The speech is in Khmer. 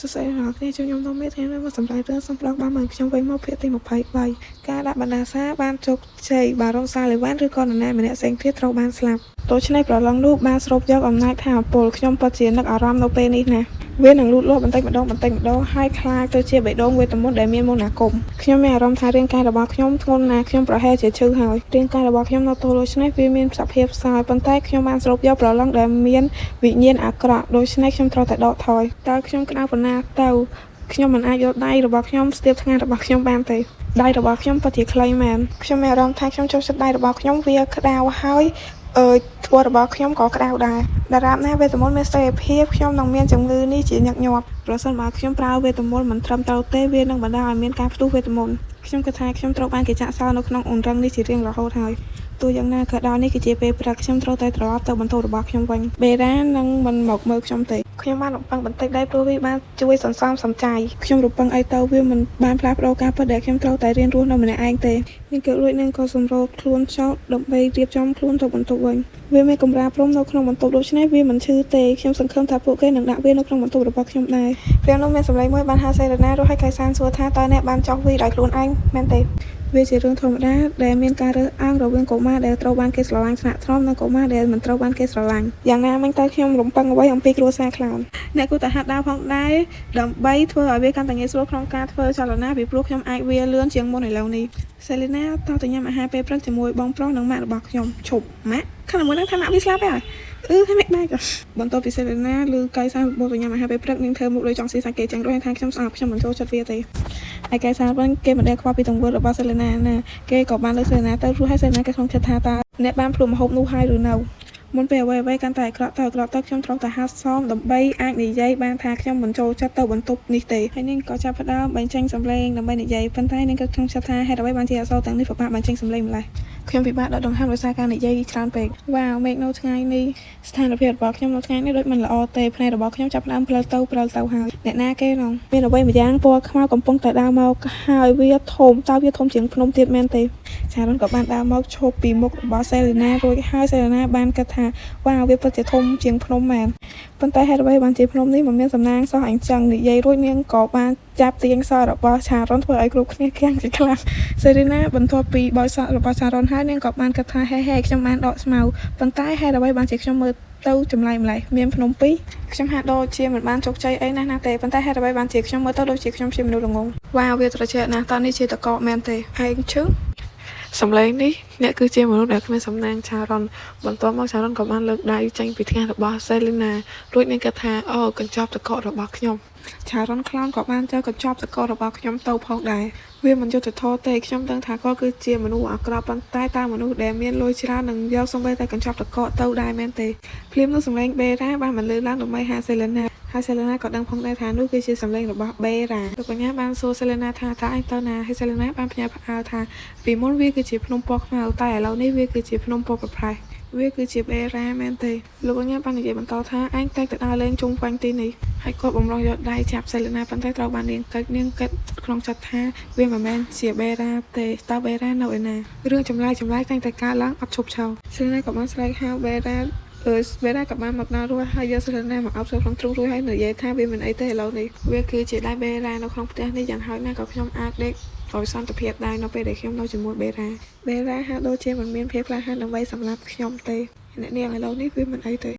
សរសេរដល់គ្នាជួយខ្ញុំទៅមេធានមកសម្រាប់រឿងសំប្រងបានមកខ្ញុំវិញមកភាគទី23ការដាក់បណ្ដាសាបានជោគជ័យបារងសាលេវ៉ាន់ឬក៏នរណាម្នាក់ផ្សេងទៀតត្រូវបានស្លាប់ដូច្នេះប្រឡងនោះបានស្រូបយកអំណាចថាមពលខ្ញុំពិតជានឹកអារម្មណ៍នៅពេលនេះណាវានឹងលូតលាស់បន្តិចម្ដងហើយคล้ายទៅជាបេះដូងវេទមន្តដែលមានមន្តអាគមខ្ញុំមានអារម្មណ៍ថារាងកាយរបស់ខ្ញុំធ្ងន់ណាស់ខ្ញុំប្រហែលជាឈឺហើយរាងកាយរបស់ខ្ញុំនៅទល់ដូច្នេះវាមានសភាពខ្សោយប៉ុន្តែខ្ញុំបានស្រូបយកប្រឡងដែលមានវិញ្ញាណអាក្រក់ដូច្នេះខ្ញុំត្រូវតែដកថយតើខ្ញុំក្តៅប៉ុណ្ណាទៅខ្ញុំមិនអាចយកដៃរបស់ខ្ញុំស្ទាបថ្ងាសរបស់ខ្ញុំបានទេដៃរបស់ខ្ញុំពិតជាខ្លីមែនខ្ញុំមានអារម្មណ៍ថាខ្ញុំចូលចិត្តដៃរបស់ខ្ញុំវាក្តៅហើយធ្វើរបស់ខ្ញុំក៏ក្តៅដែរតារាបណាវេទមន្តមានស្ថិរភាពខ្ញុំនឹងមានជំងឺនេះជាញឹកញាប់ប្រសិនបើខ្ញុំប្រើវេទមន្តមិនត្រឹមត្រូវទេវានឹងបណ្ដាលឲ្យមានការផ្ទុះវេទមន្តខ្ញុំគិតថាខ្ញុំត្រូវបានគេចាក់សោនៅក្នុងអង្រឹងនេះជារៀងរហូតហើយទោះយ៉ាងណាក៏ដោយនេះគឺជាពេលព្រឹកខ្ញុំត្រូវតែត្រឡប់ទៅបន្ទប់របស់ខ្ញុំវិញបេរ៉ានឹងមិនមកមើលខ្ញុំទេខ្ញុំបានរំពឹងបន្តិចដែរព្រោះវាបានជួយសន្សំសំចៃខ្ញុំរំពឹងអីទៅវាមិនបានផ្លាស់ប្ដូរការពិតដែលខ្ញុំត្រូវតែរៀនរស់នៅម្នាក់ឯងទេនាងក៏រួចនឹងក៏សម្របខ្លួនចោលដើម្បីរៀបចំខ្លួនទៅបន្ទប់វិញវាមានកម្រាលព្រំនៅក្នុងបន្ទប់ដូច្នេះវាមិនឈឺទេខ្ញុំសង្ឃឹមថាពួកគេនឹងដាក់វានៅក្នុងបន្ទប់របស់ខ្ញុំដែរពេលនោះមានសម្លេងមួយបានហៅសេរីណារស់ឲ្យកៃសានសួរថាតើអ្នកបានចោះវាដោយខ្លួនឯងមែនទេវាជារឿងធម្មតាដែលមានការរើសអើងរវាងកុមារដែលត្រូវបានគេស្រឡាញ់ថ្នាក់ថ្នមនិងកុមារដែលមិនត្រូវបានគេស្រឡាញ់យ៉ាងណាមិញតើខ្ញុំរំពឹងអ្វីអំពីគ្រួសារខ្លោនអ្នកគួរតែហាត់ដើរផងដែរដើម្បីធ្វើឲ្យវាកាន់តែងាយស្រួលក្នុងការធ្វើចលនាពីព្រោះខ្ញុំអាចវាលឿនជាងមុនឥឡូវនេះសេលីណាតោះទៅញ៉ាំអាហារពេលព្រឹកជាមួយបងប្រុសនិងម៉ាក់របស់ខ្ញុំឈប់ម៉ាក់ខាងមួយហ្នឹងថាម៉ាក់វាស្លាប់ហើយហើយម៉ាក់ដែរបន្ទាប់ពីសេលីណាឬកៃសាបបទៅញ៉ាំអាហារពេលព្រឹកនាងធ្វើមុខដូចចង់ស៊ីសាច់គេចឹងរួចថាខ្ញុំស្អប់ខ្ញុំមិនចូលចិត្តវាទេហើយកែសាវិញគេមិនដែលខ្វល់ពីទង្វើរបស់សេលេណាណាគេក៏បានលើកសេលេណាទៅព្រោះឲ្យសេលេណាគេក្នុងចិត្តថាតើអ្នកបានភ្លក់ម្ហូបនោះហើយឬនៅមុនពេលអ្វីៗកាន់តែអាក្រក់ទៅខ្ញុំត្រូវតែហាត់សមដើម្បីអាចនិយាយបានថាខ្ញុំមិនចូលចិត្តទៅបន្ទប់នេះទេហើយនាងក៏ចាប់ផ្ដើមបញ្ចេញសម្លេងដើម្បីនិយាយប៉ុន្តែនាងក៏ក្នុងចិត្តថាហេតុអ្វីបានជាអក្សរទាំងនេះពិបាកបញ្ចេញសម្លេងម្ល៉េះខ្ញុំពិបាកដកដង្ហើមដោយសារការនិយាយច្រើនពេកវ៉ាវមេឃនៅថ្ងៃនេះស្ថានភាពរបស់ខ្ញុំនៅថ្ងៃនេះដូចមិនល្អទេភ្នែករបស់ខ្ញុំចាប់ផ្ដើមព្រិលទៅហើយអ្នកណាគេនោះមានអ្វីម្យ៉ាងពណ៌ខ្មៅកំពុងតែដើរមកហើយវាធំតើវាធំជាងភ្នំទៀតមែនទេឆារុនក៏បានដើរមកឈប់ពីមុខរបស់សេរីណារួចហើយសេរីណាបានគិតថាវ៉ាវវាពិតជាធំជាងភ្នំមែនប៉ុន្តែហេតុអ្វីបានជាភ្នំនេះមិនមានសំណាងសោះអញ្ចឹងនិយាយរួចនាងក៏បានចាប់ទាញសររបស់ឆារុនធ្វើឲ្យគ្រប់គ្នាខាំងជាខ្លាំងសេរីណាបន្ទាប់ពីបោយសក់របស់ឆារុនហើយនាងក៏បានគិតថាហេខ្ញុំបានដកស្មៅប៉ុន្តែហេតុអ្វីបានជាខ្ញុំមើលទៅចម្លែកម្ល៉េះមានភ្នំពីរខ្ញុំហាក់ដូចជាមិនបានជោគជ័យអីណាស់ទេប៉ុន្តែហេតុអ្វីបានជាខ្ញុំមើលទៅដូចជាខ្ញុំជាមនុស្សល្ងងវ៉ាវវាត្រជាក់ណាស់តើនេះជាតកកមែនទេឯងឈឺសម្លេងនេះអ្នកគឺជាមនុស្សដែលគ្មានសំណាងឆារុនបន្ទាប់មកឆារុនក៏បានលើកដៃចេញពីថ្ងាសរបស់សេលីណារួចនាងគិតថាអូកញ្ចប់តកករបស់ខ្ញុំឆារុនខ្លោនក៏បានចូលកញ្ចប់តកករបស់ខ្ញុំទៅផងដែរវាមិនយុត្តិធម៌ទេខ្ញុំដឹងថាគាត់គឺជាមនុស្សអាក្រក់ប៉ុន្តែតើមនុស្សដែលមានលុយច្រើននឹងយកសូម្បីតែកញ្ចប់តកកទៅដែរមែនទេភ្លាមនោះសម្លេងបេរ៉ាបានបន្លឺឡើងដើម្បីហៅសេលីណាហើយសេលេណាក៏ដឹងផងដែរថានោះគឺជាសម្លេងរបស់បេរ៉ាលោកបញ្ញាបានសួរសេលេណាថាតើឯងទៅណាហើយសេលេណាបានផ្ញើផ្អើលថាពីមុនវាគឺជាភ្នំពណ៌ខ្មៅតែឥឡូវនេះវាគឺជាភ្នំពណ៌ប្រផេះវាគឺជាបេរ៉ាមែនទេលោកបញ្ញាបាននិយាយបន្តថាឯងតែងតែដើរលេងជុំវិញទីនេះហើយគាត់បំរុងយកដៃចាប់សេលេណាប៉ុន្តែត្រូវបាននាងគិតក្នុងចិត្តថាវាមិនមែនជាបេរ៉ាទេតើបេរ៉ានៅឯណារឿងចម្លែកតែងតែកើតឡើងអត់ឈប់ឈរសេលេណាក៏បានស្រែកហៅបេរ៉ាបេរ៉ាក៏បានមកដល់រួចហើយយកសេលេណាមកអោបចូលក្នុងទ្រូងរួចហើយនិយាយថាវាមិនអីទេឥឡូវនេះវាគឺជាដៃបេរ៉ានៅក្នុងផ្ទះនេះយ៉ាងហោចណាស់ក៏ខ្ញុំអាចដេកឲ្យសន្តិភាពដែរនៅពេលដែលខ្ញុំនៅជាមួយបេរ៉ាហាក់ដូចជាមិនមានភាពក្លាហានដើម្បីសម្លាប់ខ្ញុំទេអ្នកនាងឥឡូវនេះវាមិនអីទេ